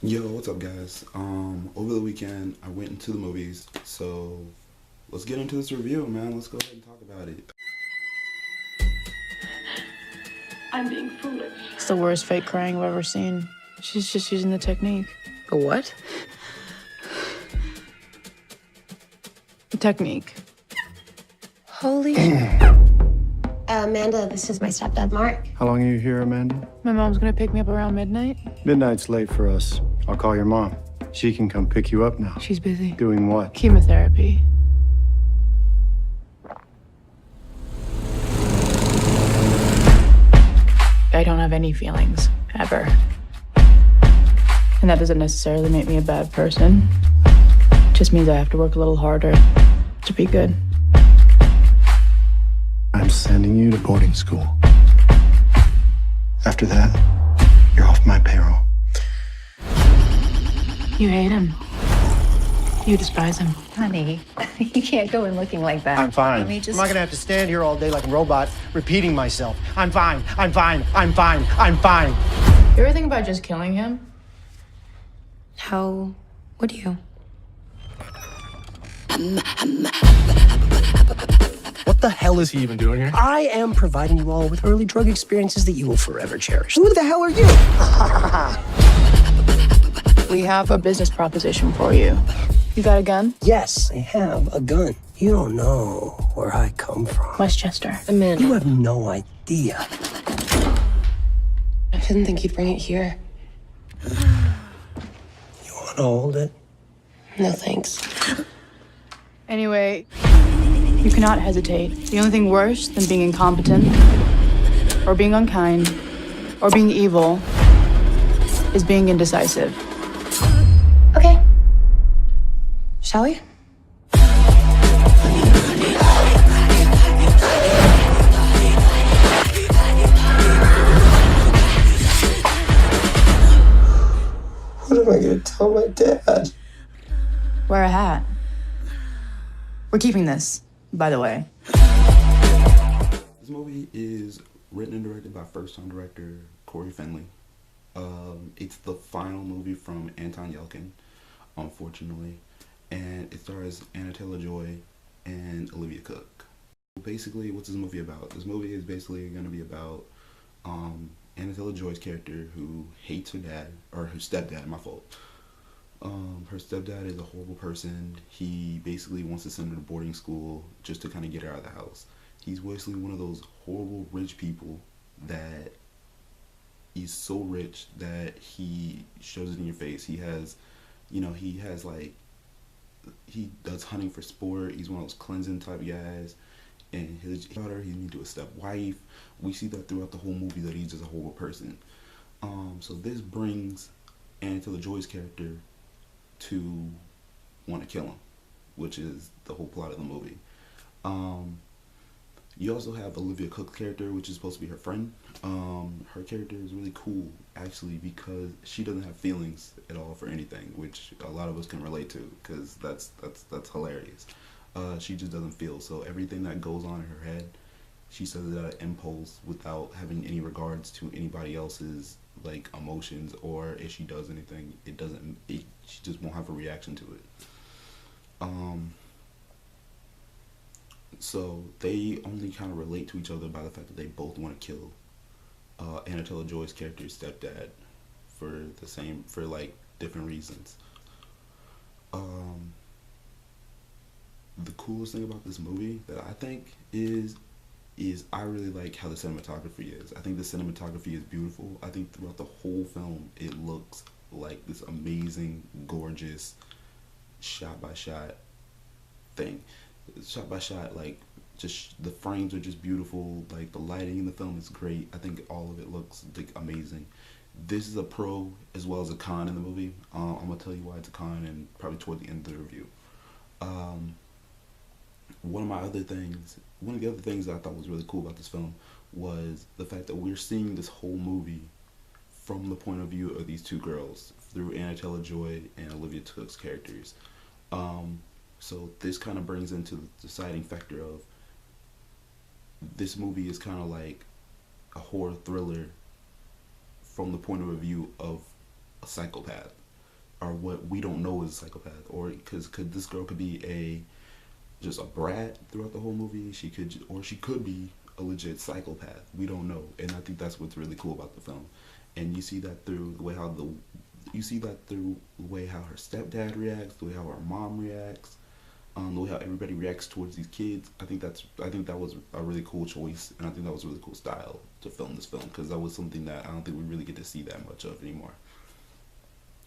Yo, what's up, guys? Over the weekend, I went into the movies, so let's get into this review, man. Let's go ahead and talk about it. I'm being foolish. It's the worst fake crying I've ever seen. She's just using the technique. A what? The technique. Holy Amanda, this is my stepdad, Mark. How long are you here, Amanda? My mom's gonna pick me up around midnight. Midnight's late for us. I'll call your mom. She can come pick you up now. She's busy. Doing what? Chemotherapy. I don't have any feelings, ever. And that doesn't necessarily make me a bad person. It just means I have to work a little harder to be good. I'm sending you to boarding school. After that, you're off my payroll. You hate him. You despise him. Honey, you can't go in looking like that. I'm fine. Let me just... I'm not gonna have to stand here all day like a robot repeating myself. I'm fine, I'm fine, I'm fine, I'm fine. You ever think about just killing him? How would you? What the hell is he even doing here? I am providing you all with early drug experiences that you will forever cherish. Who the hell are you? We have a business proposition for you. You got a gun? Yes, I have a gun. You don't know where I come from. Westchester. Amanda. You have no idea. I didn't think you'd bring it here. You want to hold it? No thanks. Anyway, you cannot hesitate. The only thing worse than being incompetent, or being unkind, or being evil, is being indecisive. Okay. Shall we? What am I gonna tell my dad? Wear a hat. We're keeping this, by the way. This movie is written and directed by first-time director Cory Finley. It's the final movie from Anton Yelchin, unfortunately, and it stars Anya Taylor-Joy and Olivia Cooke. Basically, what's this movie about? This movie is basically going to be about Anya Taylor-Joy's character who hates her dad, or her stepdad, my fault. Her stepdad is a horrible person. He basically wants to send her to boarding school just to kind of get her out of the house. He's basically one of those horrible rich people that he's so rich that he shows it in your face. He has, he does hunting for sport. He's one of those cleansing type guys. And his daughter, he's into a step-wife. We see that throughout the whole movie that he's just a horrible person. So this brings Anya Taylor-Joy's character to want to kill him, which is the whole plot of the movie. You also have Olivia Cooke's character, which is supposed to be her friend. Her character is really cool, actually, because she doesn't have feelings at all for anything, which a lot of us can relate to, because that's hilarious. She just doesn't feel, so everything that goes on in her head, she says it out of impulse without having any regards to anybody else's like emotions, or if she does anything, she just won't have a reaction to it. So they only kind of relate to each other by the fact that they both want to kill Anya Taylor-Joy's character's stepdad for like different reasons. The coolest thing about this movie that I think is I really like how the cinematography is. I think the cinematography is beautiful. I think throughout the whole film it looks like this amazing, gorgeous, shot-by-shot thing. Shot-by-shot, like, just the frames are just beautiful. Like, the lighting in the film is great. I think all of it looks like amazing. This is a pro as well as a con in the movie. I'm gonna tell you why it's a con and probably toward the end of the review. One of the other things that I thought was really cool about this film was the fact that we're seeing this whole movie from the point of view of these two girls through Anya Taylor-Joy and Olivia Cooke's characters. So this kind of brings into the deciding factor of this movie is kind of like a horror thriller from the point of view of a psychopath. are what we don't know is a psychopath, or because this girl could be just a brat throughout the whole movie. She could be a legit psychopath. We don't know, and I think that's what's really cool about the film. And you see that through the way how her stepdad reacts, the way how her mom reacts, the way how everybody reacts towards these kids. I think that was a really cool choice, and I think that was a really cool style to film this film, because that was something that I don't think we really get to see that much of anymore.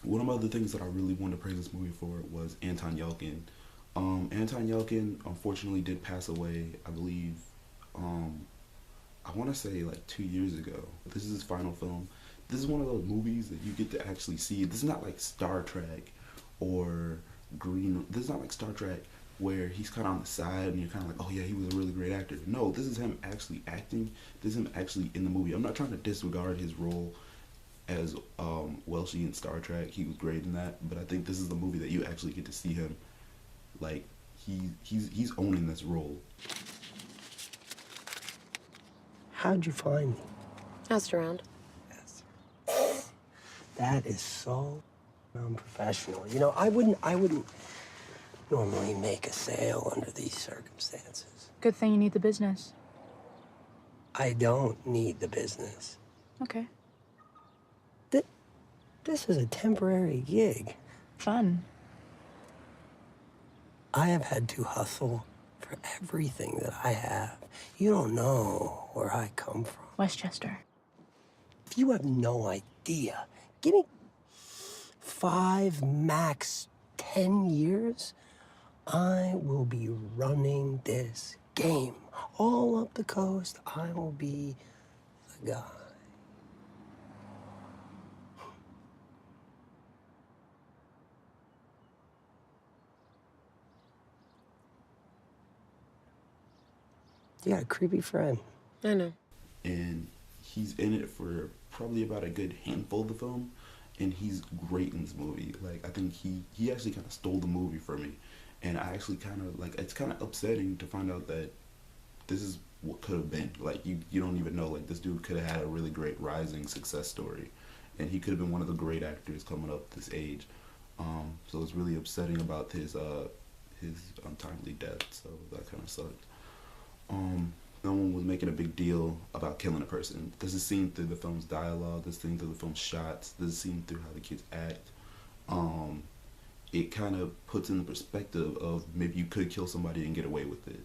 One of the other things that I really wanted to praise this movie for was Anton Yelchin. Anton Yelchin unfortunately did pass away, I believe, I want to say like 2 years ago. This is his final film. This is one of those movies that you get to actually see. This is not like Star Trek or This is not like Star Trek where he's kind of on the side and you're kind of like, oh yeah, he was a really great actor. No, this is him actually acting. This is him actually in the movie. I'm not trying to disregard his role as Welshie in Star Trek. He was great in that, but I think this is the movie that you actually get to see him like he's owning this role. How'd you find me? Asked around. Yes. That is so unprofessional. You know, I wouldn't normally make a sale under these circumstances. Good thing you need the business. I don't need the business. Okay. This is a temporary gig. Fun. I have had to hustle for everything that I have. You don't know where I come from. Westchester. If you have no idea, give me 5, max 10 years, I will be running this game. All up the coast, I will be the guy. You got a creepy friend. I know. And he's in it for probably about a good handful of the film, and he's great in this movie. Like, I think he actually kind of stole the movie for me, and I actually kind of, like, it's kind of upsetting to find out that this is what could have been. Like, you don't even know, like, this dude could have had a really great rising success story, and he could have been one of the great actors coming up this age. So it's really upsetting about his untimely death, so that kind of sucked. No one was making a big deal about killing a person. This is seen through the film's dialogue, this is seen through the film's shots, this is seen through how the kids act. It kind of puts in the perspective of maybe you could kill somebody and get away with it.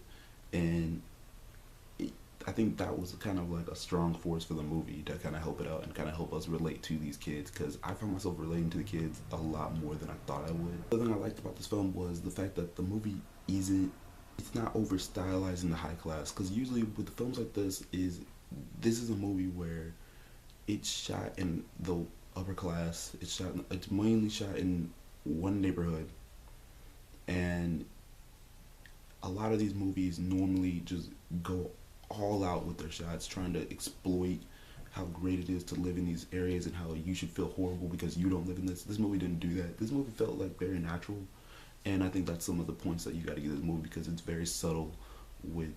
And I think that was kind of like a strong force for the movie to kind of help it out and kind of help us relate to these kids, because I found myself relating to the kids a lot more than I thought I would. The other thing I liked about this film was the fact that the movie it's not over stylizing the high class, because usually with films like this is a movie where it's shot in the upper class. It's mainly shot in one neighborhood, and a lot of these movies normally just go all out with their shots, trying to exploit how great it is to live in these areas and how you should feel horrible because you don't live in this. This movie didn't do that. This movie felt like very natural. And I think that's some of the points that you got to give this movie, because it's very subtle with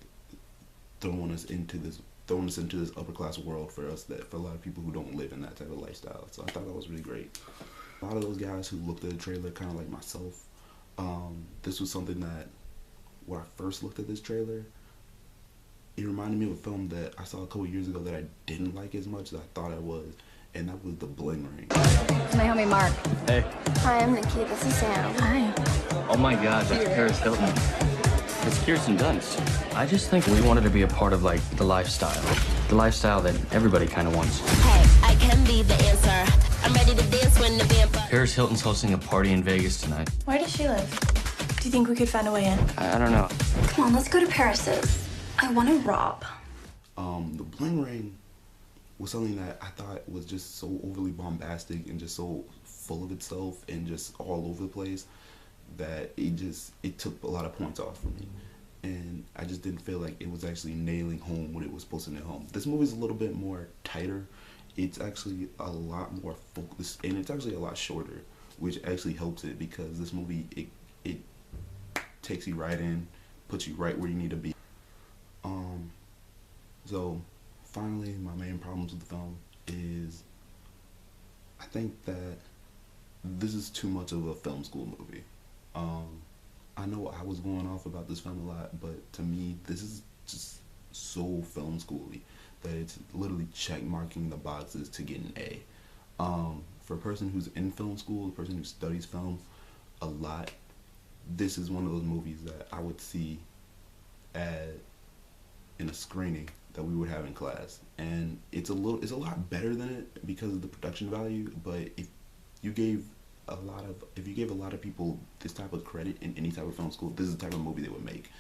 throwing us into this upper class world for a lot of people who don't live in that type of lifestyle. So I thought that was really great. A lot of those guys who looked at the trailer kind of like myself, this was something that when I first looked at this trailer, it reminded me of a film that I saw a couple years ago that I didn't like as much as I thought I was. And that was The Bling Ring. My homie Mark. Hey. Hi, I'm Nikki. This is Sam. Hi. Oh my God, that's Paris Hilton. It's Kirsten Dunst. I just think we wanted to be a part of, like, the lifestyle that everybody kind of wants. Hey, I can be the answer. I'm ready to dance when the vampire. Paris Hilton's hosting a party in Vegas tonight. Where does she live? Do you think we could find a way in? I don't know. Come on, let's go to Paris's. I want to rob. The Bling Ring was something that I thought was just so overly bombastic and just so full of itself and just all over the place that it took a lot of points off for me. And I just didn't feel like it was actually nailing home what it was supposed to nail home. This movie's a little bit more tighter. It's actually a lot more focused, and it's actually a lot shorter, which actually helps it, because this movie, it takes you right in, puts you right where you need to be. So finally, my main problems with the film is I think that this is too much of a film school movie. I know I was going off about this film a lot, but to me, this is just so film schooly that it's literally check marking the boxes to get an A. For a person who's in film school, a person who studies film a lot, this is one of those movies that I would see in a screening that we would have in class, and it's a lot better than it because of the production value. But if you gave a lot of people this type of credit in any type of film school, this is the type of movie they would make.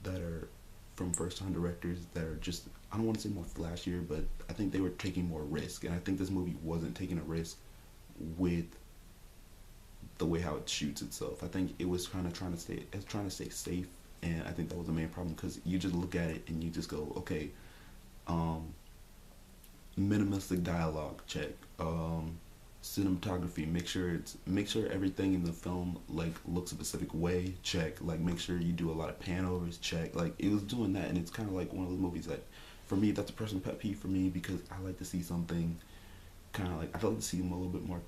That are from first-time directors that are just, I don't want to say more flashier, but I think they were taking more risk, and I think this movie wasn't taking a risk with the way how it shoots itself. I think it was trying to stay safe, and I think that was the main problem, because you just look at it and you just go, okay, minimalistic dialogue, check. Cinematography, make sure everything in the film like looks a specific way, check. Like, make sure you do a lot of panovers, check. Like, it was doing that, and it's kind of like one of those movies that, for me, that's a personal pet peeve for me, because I like to see something kind of like, I like to see them a little bit more,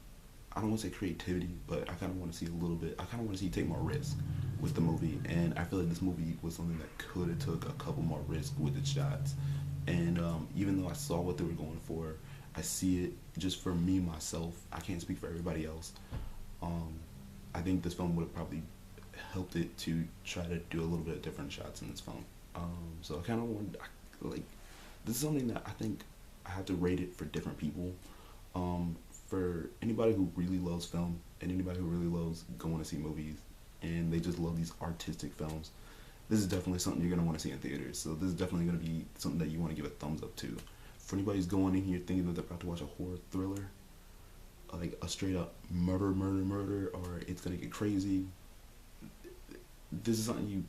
I don't want to say creativity, but I kind of want to see a little bit, I kind of want to see you take more risk with the movie, and I feel like this movie was something that could have took a couple more risks with its shots. And even though I saw what they were going for, I see it just for me, myself. I can't speak for everybody else. I think this film would have probably helped it to try to do a little bit of different shots in this film. So I kind of want, like, this is something that I think I have to rate it for different people. For anybody who really loves film and anybody who really loves going to see movies and they just love these artistic films, this is definitely something you're going to want to see in theaters. So this is definitely going to be something that you want to give a thumbs up to. For anybody who's going in here thinking that they're about to watch a horror thriller, like a straight up murder, or it's going to get crazy, this is something you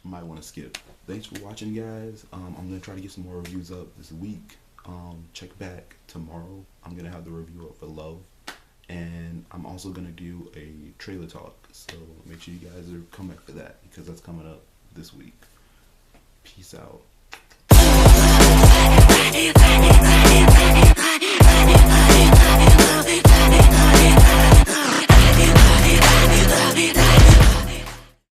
might want to skip. Thanks for watching, guys. I'm going to try to get some more reviews up this week. Check back tomorrow. I'm going to have the review up for Love. And I'm also going to do a trailer talk. So make sure you guys come back for that, because that's coming up this week. Peace out.